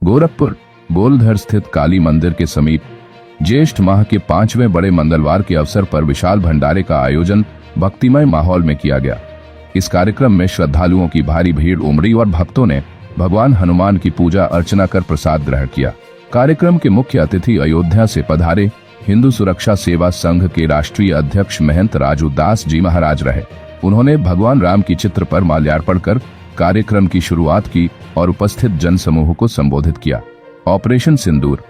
गोरखपुर बोलधर स्थित काली मंदिर के समीप ज्येष्ठ माह के 5वें बड़े मंगलवार के अवसर पर विशाल भंडारे का आयोजन भक्तिमय माहौल में किया गया। इस कार्यक्रम में श्रद्धालुओं की भारी भीड़ उमड़ी और भक्तों ने भगवान हनुमान की पूजा अर्चना कर प्रसाद ग्रहण किया। कार्यक्रम के मुख्य अतिथि अयोध्या से पधारे हिंदू सुरक्षा सेवा संघ के राष्ट्रीय अध्यक्ष महंत राजू दास जी महाराज रहे। उन्होंने भगवान राम की चित्र पर माल्यार्पण कर कार्यक्रम की शुरुआत की और उपस्थित जनसमूह को संबोधित किया। ऑपरेशन सिंदूर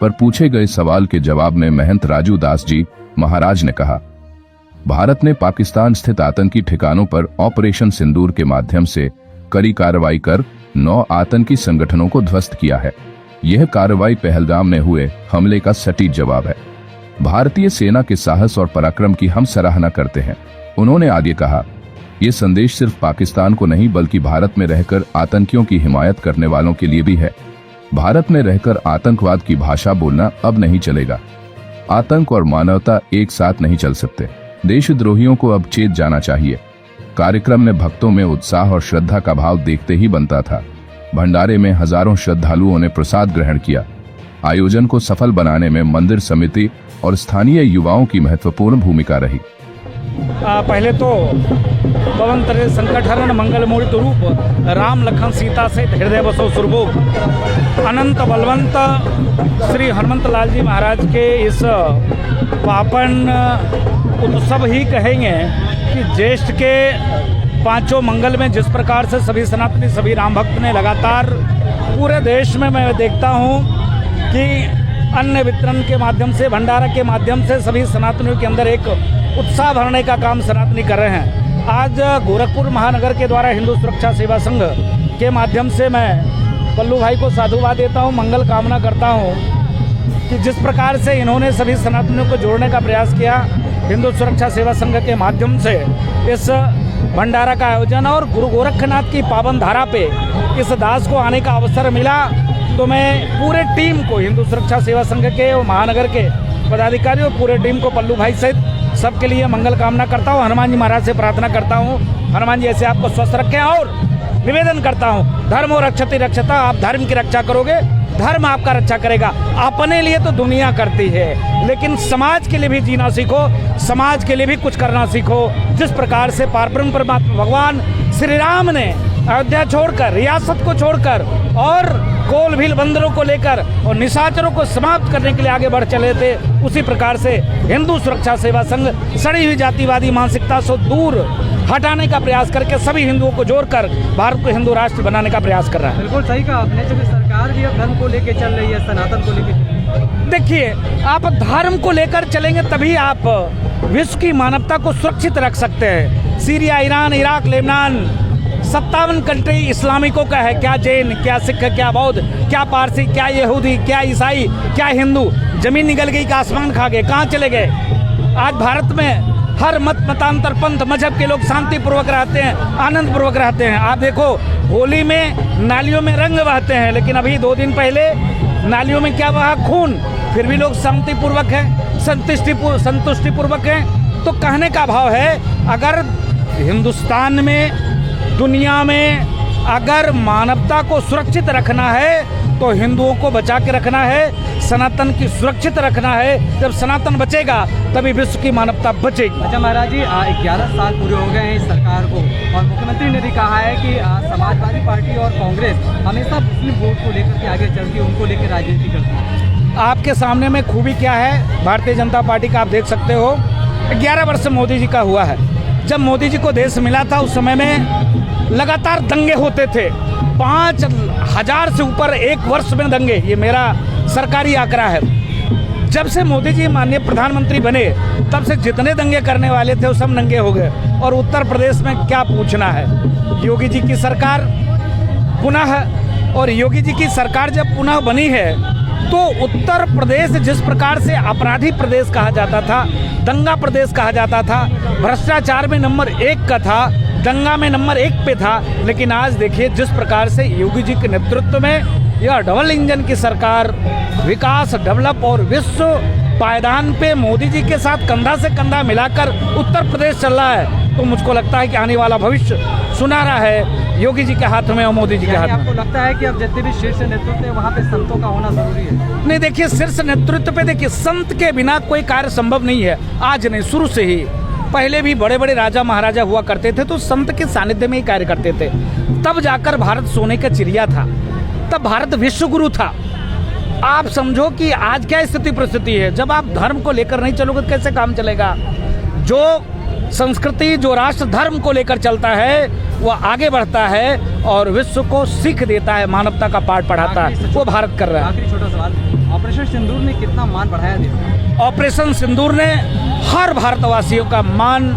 पर पूछे गए सवाल के जवाब में महंत राजू दास जी महाराज ने कहा, भारत ने पाकिस्तान स्थित आतंकी ठिकानों पर ऑपरेशन सिंदूर के माध्यम से कड़ी कार्रवाई कर 9 आतंकी संगठनों को ध्वस्त किया है। यह कार्रवाई पहलगाम में हुए हमले का सटीक जवाब है। भारतीय सेना के साहस और पराक्रम की हम सराहना करते हैं। उन्होंने आगे कहा, ये संदेश सिर्फ पाकिस्तान को नहीं बल्कि भारत में रहकर आतंकियों की हिमायत करने वालों के लिए भी है। भारत में रहकर आतंकवाद की भाषा बोलना अब नहीं चलेगा। आतंक और मानवता एक साथ नहीं चल सकते। देशद्रोहियों को अब चेत जाना चाहिए। कार्यक्रम में भक्तों में उत्साह और श्रद्धा का भाव देखते ही बनता था। भंडारे में हजारों श्रद्धालुओं ने प्रसाद ग्रहण किया। आयोजन को सफल बनाने में मंदिर समिति और स्थानीय युवाओं की महत्वपूर्ण भूमिका रही। पहले तो पवन तरे संकट हरण मंगल मूर्त रूप राम लखन सीता से हृदय बसो सुरभूप अनंत बलवंत श्री हनुमंत लाल जी महाराज के इस पावन उत्सव ही कहेंगे कि ज्येष्ठ के 5 मंगल में जिस प्रकार से सभी सनातनी सभी राम भक्त ने लगातार पूरे देश में मैं देखता हूँ कि अन्न वितरण के माध्यम से भंडारा के माध्यम से सभी सनातनियों के अंदर एक उत्साह भरने का काम सनातनी कर रहे हैं। आज गोरखपुर महानगर के द्वारा हिंदू सुरक्षा सेवा संघ के माध्यम से मैं पल्लू भाई को साधुवाद देता हूं, मंगल कामना करता हूं कि जिस प्रकार से इन्होंने सभी सनातनियों को जोड़ने का प्रयास किया हिंदू सुरक्षा सेवा संघ के माध्यम से इस भंडारा का आयोजन और गुरु गोरखनाथ की पावन धारा पे इस दास को आने का अवसर मिला, तो मैं पूरे टीम को हिंदू सुरक्षा सेवा संघ के और महानगर के पदाधिकारियों और पूरे टीम को पल्लू भाई सहित सबके लिए मंगल कामना करता हूँ। हनुमान जी महाराज से प्रार्थना करता हूँ हनुमान जी ऐसे आपको स्वस्थ रखें और निवेदन करता हूँ धर्म और रक्षति रक्षता, आप धर्म की रक्षा करोगे धर्म आपका रक्षा करेगा। अपने लिए तो दुनिया करती है लेकिन समाज के लिए भी जीना सीखो, समाज के लिए भी कुछ करना सीखो। जिस प्रकार से पारब्रह्म परमात्मा भगवान श्री राम ने अयोध्या छोड़कर रियासत को छोड़कर और कोल भील बंदरों को लेकर और निशाचरों को समाप्त करने के लिए आगे बढ़ चले थे, उसी प्रकार से हिंदू सुरक्षा सेवा संघ सड़ी हुई जातिवादी मानसिकता से दूर हटाने का प्रयास करके सभी हिंदुओं को जोड़कर भारत को हिंदू राष्ट्र बनाने का प्रयास कर रहा है। बिल्कुल सही कहा आपने, जब सरकार भी अब धर्म को लेकर चल रही है, सनातन को लेकर। देखिए, आप धर्म को लेकर चलेंगे तभी आप विश्व की मानवता को सुरक्षित रख सकते हैं। Syria, Iran, Iraq, Lebanon 57 country इस्लामिकों का है, क्या जैन, क्या सिख, क्या बौद्ध, क्या पारसी, क्या यहूदी, क्या ईसाई, क्या हिंदू। जमीन निकल गई कि आसमान खा गए, कहाँ चले गए। आज भारत में हर मत मतांतर पंथ मजहब के लोग शांतिपूर्वक रहते हैं, आनंद पूर्वक रहते हैं। आप देखो, होली में नालियों में रंग बहते हैं लेकिन अभी 2 दिन पहले नालियों में क्या बहा, खून। फिर भी लोग शांतिपूर्वक हैं, संतुष्टिपूर्वक हैं। तो कहने का भाव है, अगर हिंदुस्तान में दुनिया में अगर मानवता को सुरक्षित रखना है तो हिंदुओं को बचा के रखना है, सनातन की सुरक्षित रखना है। जब सनातन बचेगा तभी विश्व की मानवता बचेगी। अच्छा महाराज जी, 11 साल पूरे हो गए हैं इस सरकार को और मुख्यमंत्री ने भी कहा है कि समाजवादी पार्टी और कांग्रेस हमेशा मुस्लिम वोट को लेकर के आगे चलती है, उनको लेकर राजनीति करती है। आपके सामने में खूबी क्या है भारतीय जनता पार्टी का, आप देख सकते हो 11 वर्ष मोदी जी का हुआ है। जब मोदी जी को देश मिला था उस समय में लगातार दंगे होते थे, 5000 से ऊपर एक वर्ष में दंगे, ये मेरा सरकारी आंकड़ा है। जब से मोदी जी माननीय प्रधानमंत्री बने तब से जितने दंगे करने वाले थे वो सब नंगे हो गए। और उत्तर प्रदेश में क्या पूछना है, योगी जी की सरकार पुनः, और योगी जी की सरकार जब पुनः बनी है तो उत्तर प्रदेश जिस प्रकार से अपराधी प्रदेश कहा जाता था, दंगा प्रदेश कहा जाता था, भ्रष्टाचार में नंबर 1 का था, दंगा में नंबर 1 पे था, लेकिन आज देखिए जिस प्रकार से योगी जी के नेतृत्व में यह डबल इंजन की सरकार विकास, डेवलप और विश्व पायदान पे मोदी जी के साथ कंधा से कंधा मिलाकर उत्तर प्रदेश चल रहा है, तो मुझको लगता है कि आने वाला भविष्य सुनहरा है। योगी जी के हाथ में और मोदी जी के यानी हाथ में। आपको लगता है कि अब जितने भी शीर्ष नेतृत्व है वहाँ पे संतों का होना जरूरी है? नहीं, देखिए, शीर्ष नेतृत्व पे देखिए, संत के बिना कोई कार्य संभव नहीं है। आज नहीं, शुरू से ही। पहले भी बड़े बड़े राजा महाराजा हुआ करते थे तो संत के सानिध्य में ही कार्य करते थे, तब जाकर भारत सोने का चिड़िया था, तब भारत विश्व गुरु था। आप समझो कि आज क्या स्थिति परिस्थिति है। जब आप धर्म को लेकर नहीं चलोगे तो कैसे काम चलेगा। जो संस्कृति, जो राष्ट्र धर्म को लेकर चलता है वह आगे बढ़ता है और विश्व को सीख देता है, मानवता का पाठ पढ़ाता है, वो भारत कर रहा है। आखिरी छोटा सवाल, ऑपरेशन सिंदूर ने कितना मान बढ़ाया देश में? ऑपरेशन सिंदूर ने हर भारतवासियों का मान,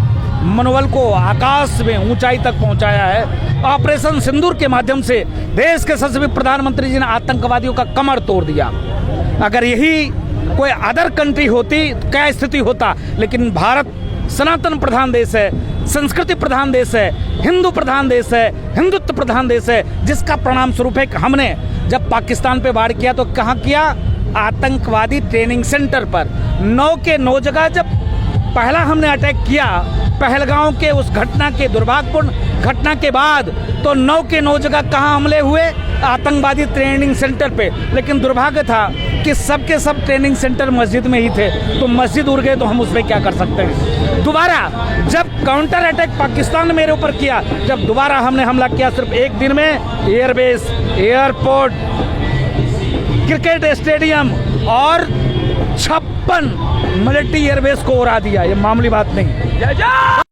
मनोबल को आकाश में ऊंचाई तक पहुंचाया है। ऑपरेशन सिंदूर के माध्यम से देश के यशस्वी प्रधानमंत्री जी ने आतंकवादियों का कमर तोड़ दिया। अगर यही कोई अदर कंट्री होती तो क्या स्थिति होता, लेकिन भारत सनातन प्रधान देश है, संस्कृति प्रधान देश है, हिंदू प्रधान देश है, हिंदुत्व प्रधान देश है, जिसका परिणाम स्वरूप है कि हमने जब पाकिस्तान पे वार किया तो कहाँ किया? आतंकवादी ट्रेनिंग सेंटर पर। 9 के 9 जगह जब पहला हमने अटैक किया पहलगांव के उस घटना के, दुर्भाग्यपूर्ण घटना के बाद, तो 9 के 9 जगह कहाँ हमले हुए? आतंकवादी ट्रेनिंग सेंटर पे। लेकिन दुर्भाग्य था कि सबके सब ट्रेनिंग सेंटर मस्जिद में ही थे, तो मस्जिद उड़ गए तो हम उस पर क्या कर सकते हैं। दोबारा जब काउंटर अटैक पाकिस्तान ने मेरे ऊपर किया, जब दोबारा हमने हमला किया, सिर्फ एक दिन में एयरबेस, एयरपोर्ट, क्रिकेट स्टेडियम और 56 मिलिट्री एयरबेस को उड़ा दिया। ये मामूली बात नहीं। जय जय।